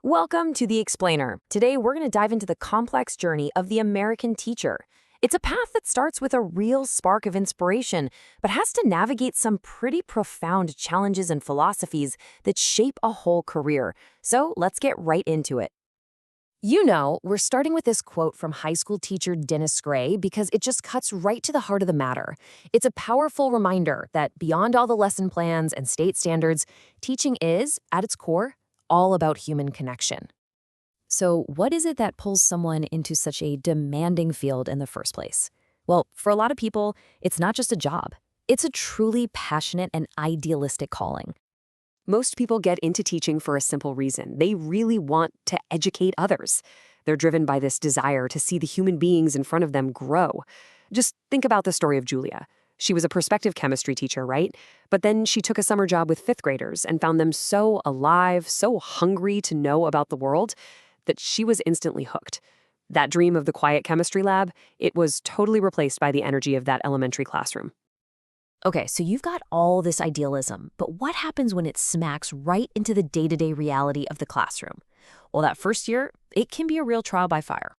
Welcome to The Explainer. Today, we're going to dive into the complex journey of the American teacher. It's a path that starts with a real spark of inspiration, but has to navigate some pretty profound challenges and philosophies that shape a whole career. So let's get right into it. We're starting with this quote from high school teacher Dennis Gray because it just cuts right to the heart of the matter. It's a powerful reminder that beyond all the lesson plans and state standards, teaching is, at its core, all about human connection. So what is it that pulls someone into such a demanding field in the first place? Well, for a lot of people, it's not just a job. It's a truly passionate and idealistic calling. Most people get into teaching for a simple reason. They really want to educate others. They're driven by this desire to see the human beings in front of them grow. Just think about the story of Julia. She was a prospective chemistry teacher, right? But then she took a summer job with fifth graders and found them so alive, so hungry to know about the world, that she was instantly hooked. That dream of the quiet chemistry lab, it was totally replaced by the energy of that elementary classroom. Okay, so you've got all this idealism, but what happens when it smacks right into the day-to-day reality of the classroom? Well, that first year, it can be a real trial by fire.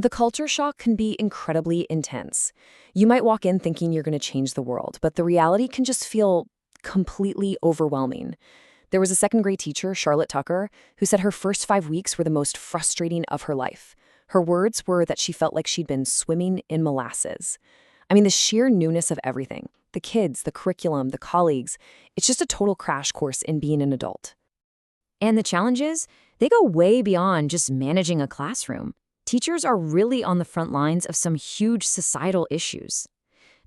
The culture shock can be incredibly intense. You might walk in thinking you're going to change the world, but the reality can just feel completely overwhelming. There was a second-grade teacher, Charlotte Tucker, who said her first 5 weeks were the most frustrating of her life. Her words were that she felt like she'd been swimming in molasses. I mean, the sheer newness of everything, the kids, the curriculum, the colleagues, it's just a total crash course in being an adult. And the challenges, they go way beyond just managing a classroom. Teachers are really on the front lines of some huge societal issues.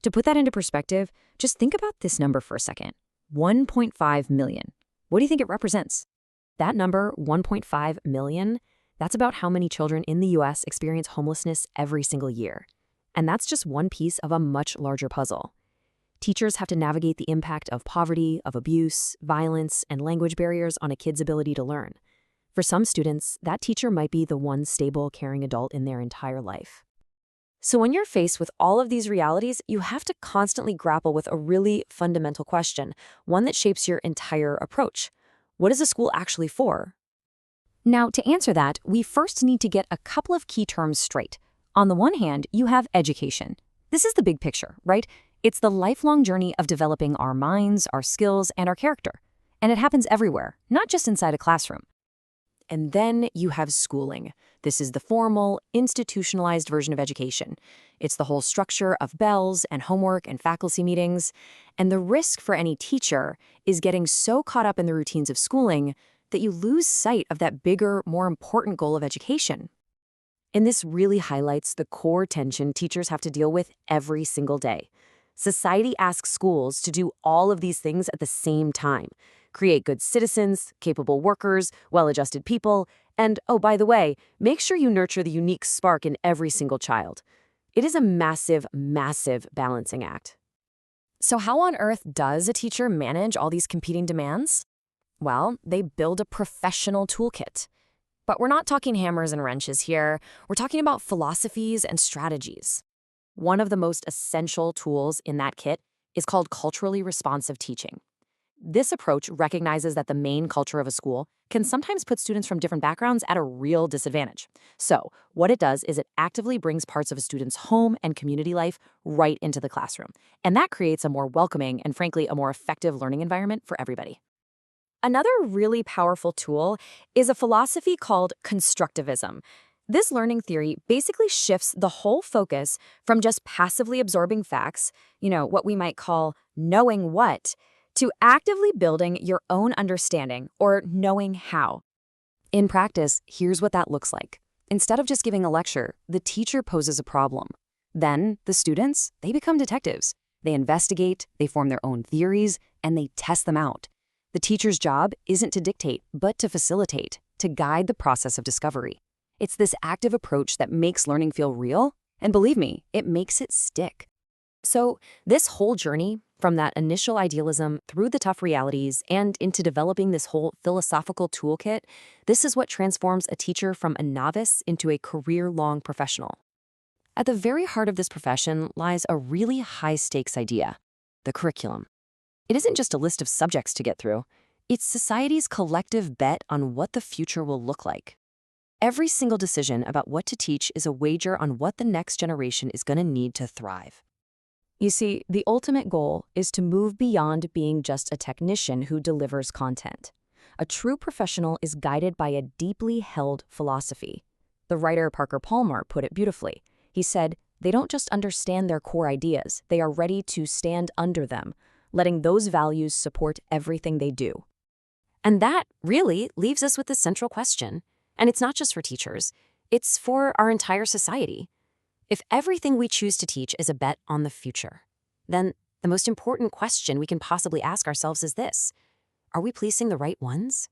To put that into perspective, just think about this number for a second. 1.5 million. What do you think it represents? That number, 1.5 million, that's about how many children in the US experience homelessness every single year. And that's just one piece of a much larger puzzle. Teachers have to navigate the impact of poverty, of abuse, violence, and language barriers on a kid's ability to learn. For some students, that teacher might be the one stable, caring adult in their entire life. So when you're faced with all of these realities, you have to constantly grapple with a really fundamental question, one that shapes your entire approach. What is a school actually for? Now, to answer that, we first need to get a couple of key terms straight. On the one hand, you have education. This is the big picture, right? It's the lifelong journey of developing our minds, our skills, and our character. And it happens everywhere, not just inside a classroom. And then you have schooling. This is the formal, institutionalized version of education. It's the whole structure of bells and homework and faculty meetings. And the risk for any teacher is getting so caught up in the routines of schooling that you lose sight of that bigger, more important goal of education. And this really highlights the core tension teachers have to deal with every single day. Society asks schools to do all of these things at the same time. Create good citizens, capable workers, well-adjusted people, and, oh, by the way, make sure you nurture the unique spark in every single child. It is a massive, massive balancing act. So how on earth does a teacher manage all these competing demands? Well, they build a professional toolkit. But we're not talking hammers and wrenches here. We're talking about philosophies and strategies. One of the most essential tools in that kit is called culturally responsive teaching. This approach recognizes that the main culture of a school can sometimes put students from different backgrounds at a real disadvantage. So what it does is it actively brings parts of a student's home and community life right into the classroom. And that creates a more welcoming and, frankly, a more effective learning environment for everybody. Another really powerful tool is a philosophy called constructivism. This learning theory basically shifts the whole focus from just passively absorbing facts, what we might call knowing what, to actively building your own understanding or knowing how. In practice, here's what that looks like. Instead of just giving a lecture, the teacher poses a problem. Then the students, they become detectives. They investigate, they form their own theories, and they test them out. The teacher's job isn't to dictate, but to facilitate, to guide the process of discovery. It's this active approach that makes learning feel real, and believe me, it makes it stick. So this whole journey, from that initial idealism through the tough realities and into developing this whole philosophical toolkit, this is what transforms a teacher from a novice into a career-long professional. At the very heart of this profession lies a really high-stakes idea, the curriculum. It isn't just a list of subjects to get through. It's society's collective bet on what the future will look like. Every single decision about what to teach is a wager on what the next generation is going to need to thrive. You see, the ultimate goal is to move beyond being just a technician who delivers content. A true professional is guided by a deeply held philosophy. The writer Parker Palmer put it beautifully. He said, "They don't just understand their core ideas, they are ready to stand under them, letting those values support everything they do." And that really leaves us with the central question. And it's not just for teachers, it's for our entire society. If everything we choose to teach is a bet on the future, then the most important question we can possibly ask ourselves is this: are we policing the right ones?